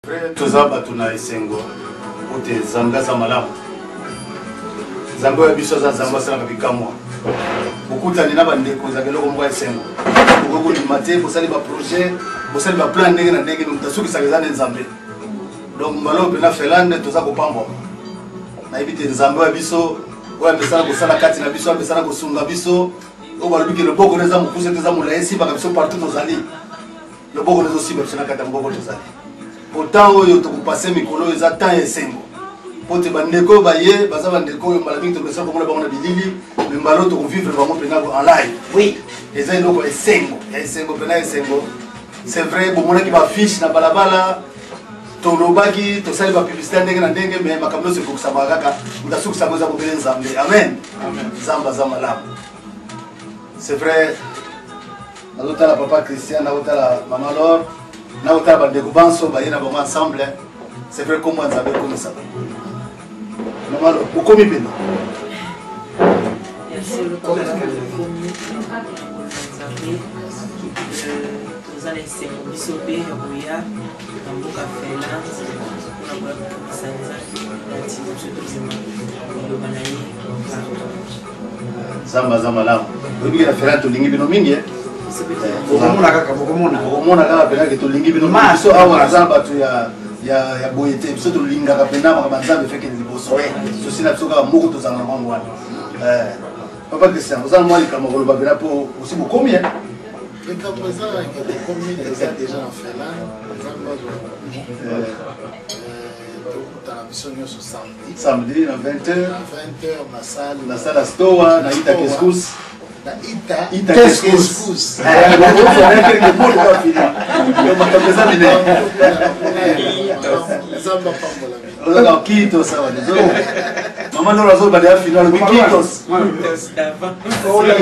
Frère tozaba tuna esengo ote zanga za malamu. Zango ya biso za zamba sana bikamwa. Okuta ni naba ndeko za keloko mwa esengo. Okoko ni mate bosali ba projet, bosali ba plan ndenge na ndenge mutasuki sakazana nzambe. Donc mbalo pena felande toza ko pambo. Na ibite nzambe ya biso, oya mesala ko sala kati na biso, mesala ko sunga biso. O balobi ke loboko neza mukuse teza mulaisi ba biso partout tozali. Loboko neza aussi ba biso na kata mboko tozali. Pourtant oyo to kupase mikolo eza temps esengo. Pote bandeko baye baza bandeko yo malabiki to pesa ko mona bango na bilili, mais mbalo to vivre bango pena en live. Oui. Eza eloko esengo, esengo pena esengo. C'est vrai bo mona ki ba fiche na balabala to lobaki to sali ba publicité ndenge na ndenge mais makambo se fokusama kaka ndasuku samoza ko bele nzambe. Amen. Amen. Zamba za malamu. C'est vrai. Nazotala papa Christian, nazotala maman Laure. Là où tu as des banso, il y a un ensemble. C'est vrai comment vous avez comme ça. Maman, vous commis bien. Merci beaucoup. Vous allez essayer de s'obéir à Zamba zamba la. Vous avez fait un lingi bino mingi. Bokomona kaka bokomona. Bokomona kaka pena ke to lingi bino mingi. So awa zamba tu ya boyete. So to linga ka pena ma banzambe feke liboso. So sina tsoka moko to zanga mwangu wana. Papa Christian, vous avez moi les camarades babela pour aussi beaucoup combien? Les camarades qui commis déjà en Finlande. Samedi à 20h. La salle à Stoa, na Ita Keskus. Na Ita Keskus. Zamba Kitos sawa désolé. Maman Laura zo ba final Kitos. Oh là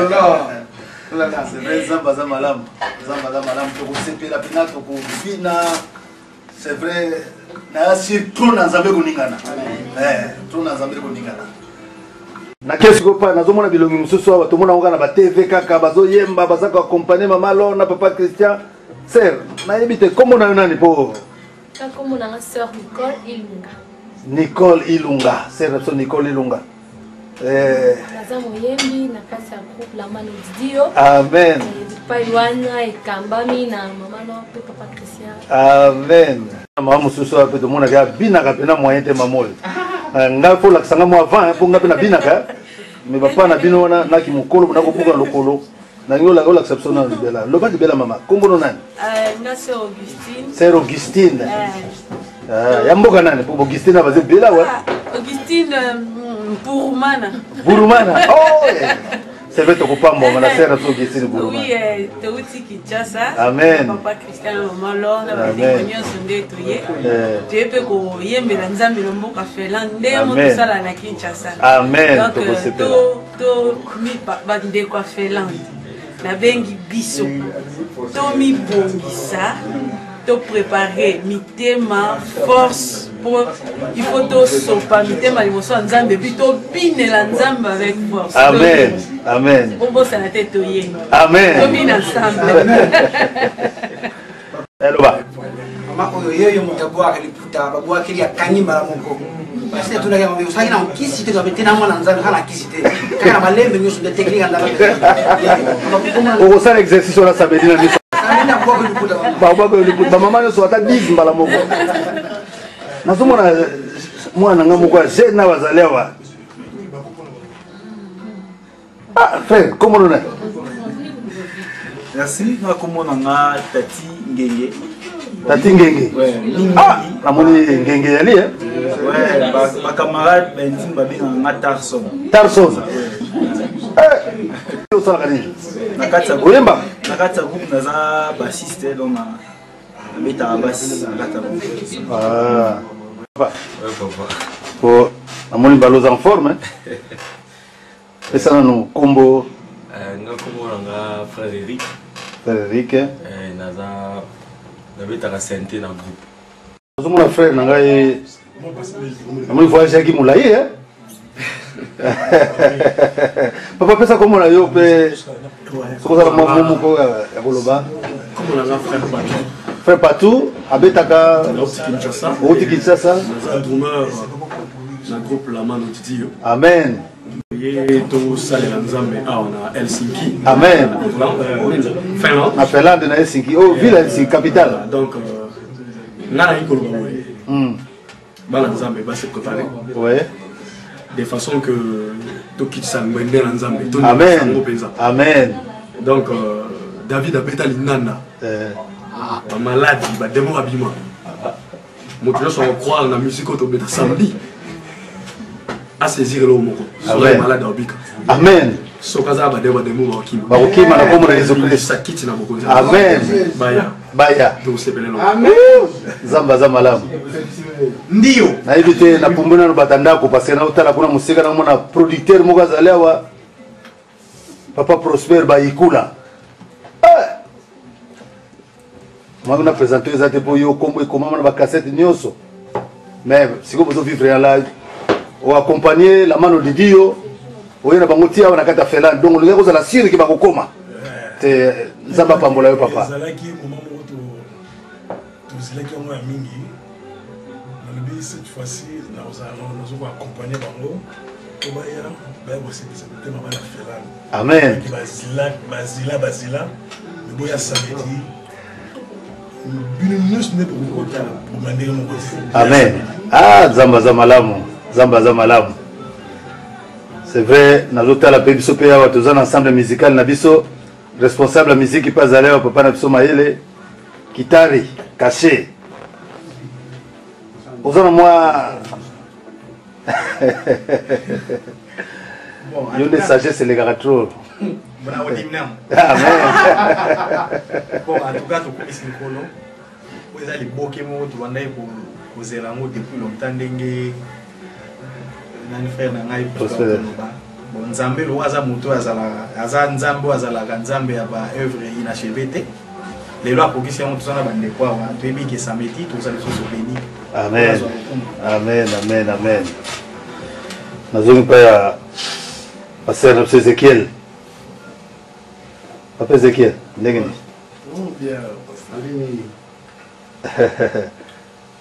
là. C'est vrai Zamba za malamu. Zamba za malamu to kusepela pina to kubina. C'est vrai. Na si trop na nzambe kuningana. Trop na nzambe kuningana. Na kesi ko pa nazomona bilongi mususu awa tomona ngana ba TV kaka bazo yemba bazaka accompagner maman Laure na papa Christian. Sœur, na yebite comment na nani po? Comme on a ma soeur Nicole Ilunga. Nicole Ilunga, c'est la Nicole Ilunga. Nazamo yembi na kasi ya groupe la mano dio. Amen. Pa Yohana e Kambami na maman no pe papa Christian. Amen. Maman mususu a pe to mona ga binaka pena moyen te mamol. Nga fo la sanga mo avant pour nga pena binaka. Mais papa na bino na ki mukolo na ko buka lokolo. Na ngola gola exceptionnel bela. Lo ba di bela mama. Kombo no nani? Nga c'est Augustine. C'est Augustine. Ya mboka nani? Pour Augustine abaze bela wa. Augustine Burumana. Burumana. Oh. C'est vrai que tu pas mon la sœur Augustine Burumana. Oui, Teuti Kinshasa. Amen. Papa Christian Maman Laure na batekonyo sonde toye. Tu peux ko yembela nzambe no mboka felande mo tosala na Kinshasa. Amen. Donc to mi ba ndeko felande. Na bengi biso to mi bongisa to préparer mitema force pour il faut to sopa mitema liboso nzambe puis to binela nzambe avec force. Amen. Amen. Bon boss à la tête toye. Amen. To bin ensemble. Hello ba. Mama ko yoyo mutaboa kaliputa babua kili akanyi mara moko. Parce que tu n'as pas vu ça, il y a un qui cité dans le ténament dans la qui cité. Quand on a l'air de sur des techniques dans la. On ça l'exercice on a sabedi na biso. Ba ba ko liputa mama no so ata 10 mbala moko. Nazomona mwana nga moko je na bazalewa. Ah frère, comment on est? Merci, na komona nga Tati Ngenge. Tati Ngenge. Ah, la moni Ngenge yali hein? Ouais, ma camarade Bentin babina nga Tarson. Tarson. Eh. Ça la gani. Nakatsa Oyemba. Nakatsa groupe naza bassiste donc beta bass nakatsa. Ah. Papa. Ouais papa. Pour la moni balos en forme hein. Et ça nous combo nga combo nga frère Eric. Frère Eric. Naza nabeta ka santé na groupe. Nous mon frère ngai amoni voyage qui moulaye hein. Papa pesa comme on a yo pe. Soko za mamu ko ya koloba. Comme on a frère Bato. frère Patou, Abetaka, Oti Kinshasa. Un drummer dans le groupe La Mano Didi. Amen. Et tout ça, les Nzambe, on a Helsinki. Amen. Finlande. À Finlande, on a Helsinki. Oh, ville Helsinki, capitale. Donc, on a une Nzambe va se préparer. Ouais. De façon que tout quitte ça, Nzambe. Amen. Amen. Donc, David a pété l'inana. Malade, il va démorer habillement. Mon client soit croire dans la musique autobéta samedi. À saisir le mot. Soyez malade en bic. Amen. Sokaza va démorer des mots qui Barokima na komo na les ça quitte na beaucoup. Amen. Baya. Baya. Donc c'est belé non. Amen. Zamba zamalam. Ndio. Na éviter na pumbona no batanda ko parce que na utala kuna musika na mona producteur mo gazalewa. Papa Prosper Bayikula. Moi on a présenté les até pour yo comme comment na ba cassette nyoso. Mais si vous pouvez vivre en live ou accompagner la mano de Dio. Oui, on a bangoti on a kata fela donc le gars la sire qui va kokoma. Te zamba pambola yo papa. Zalaki moment où tu zalaki moi mingi. Mais cette fois-ci nous allons accompagner bango. Comment ya ba bossi c'est maman la fela. Amen. Basila. Le boya samedi. Amen. Ah, Zamba Zamalamu. C'est vrai, nous avons la pébiso péa, nous avons un ensemble musical, Nabiso, responsable de la musique qui passe à l'air, papa Nabiso Maële, Kitari, caché. Vous avez moi. Il y a une sagesse et les gars trop. Amen. Bon, en tout cas, tu connais ce qu'on a. Vous allez beaucoup de monde pour vous élanger depuis longtemps. Nani frère nangai bon Nzambe lo aza moto azala Nzambe azala Nzambe ya ba œuvre inachevée te lelo akokisi yango tozana bande kwa wa toyebi ke samedi tozali soso béni. Amen. Amen. Nazongi pa ya pasteur Ezekiel. Papa Ezekiel, ndenge ni? Bien.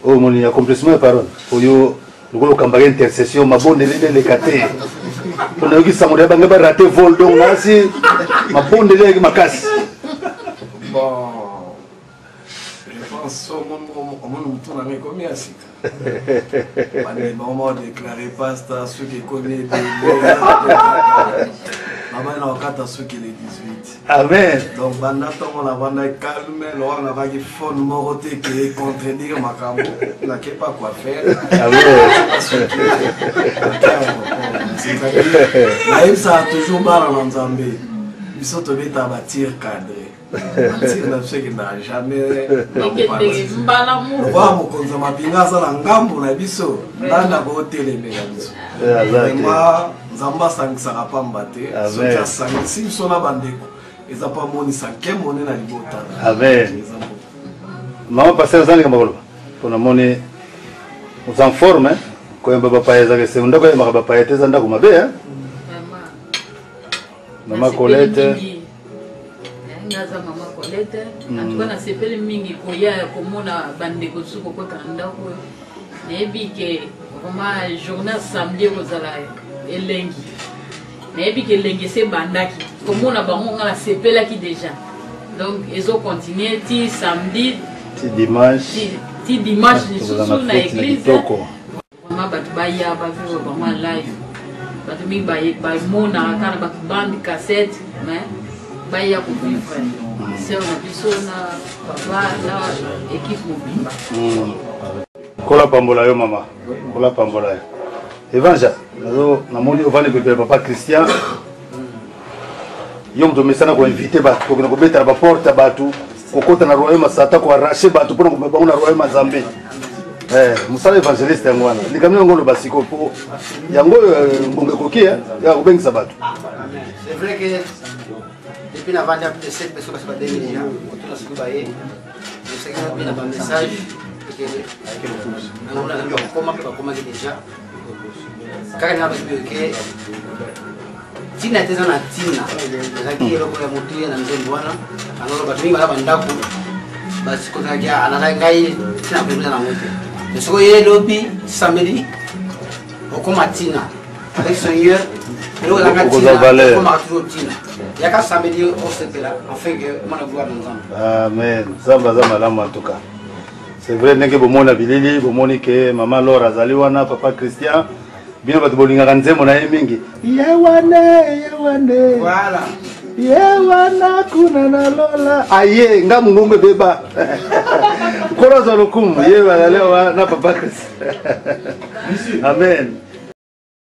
Oh mon accomplissement de parole. Pour yo le kambage intercession mabonde les kate. On a vu ça mon banga ba raté vol donc nasi mabonde les makasi. Bon. Je pense au moment où on a mis combien c'est. On m'a déclaré pasteur ceux qui connaissent maman na wakata ceux qui les 18. Amen. Donc banda on a banda calme on a pas qui fond moroté qui contredire makambo na qui pas quoi faire. Amen. Ça a toujours mal en Nzambe. Ils sont tombés à bâtir cadré. Bâtir na ceux qui n'a jamais Wa mokonza mapinga sala ngambo na biso ndanda ko telemela biso. Vraiment Zamba sangisaka pamba te soki asangisi biso na bandeko eza pa monisa ke mone na libota. Amen. Maman pasteur zalika makolo pona mone aux en forme ko yamba papa ezaka se ndako ya makaba papa eteza ndako mabe Maman Colette ngaza mama Colette atuka na sepele mingi koya komona bandeko suko kota ndako nebi ke vraiment journée samedi kozala elengi nebi ke elengi se bandaki komona bango ngala sepela ki déjà donc ezo continuer ti samedi ti dimanche lisusu na église vraiment batu baya bavivre vraiment live batu mingi bamona kana batu bandi cassette mais baya ko vivre c'est on biso na papa na équipe mobimba kola pambola yo mama kola pambola yo Evangel nazo namoni ovani bebe papa Christian yo mto mesana ko inviter batu ko na kobeta ba porta batu kokota na roema sata ko arracher batu pona ko na roema Nzambe musala evangeliste yango wana likamino ngolo basiko po yango ngombe kokia ya kubengisa batu. C'est vrai que depuis la vente de 7 personnes qui sont déjà, quand on a su bailler, je sais qu'il y a un message que on a comment déjà quand on a vu que tina tena na tina zaki eloko ya mutu ya nzembo wana anolo batu mingi bala bandako basi kotakia anaka ngai tina pemeza na mote soko ye lobi samedi okoma tina avec Seigneur elo la katina okoma toujours tina yaka samedi au sepela afin que mona gloire dans amen zamba za malamu en tout cas c'est vrai nenge bomona bilili bomoni ke mama Laura azali wana papa Christian bino bato bolingaka nzembo na ye mingi yewane voilà yewana kuna na lola aye nga mungongo beba koroza lokumu ye balalewa na papa Christian amen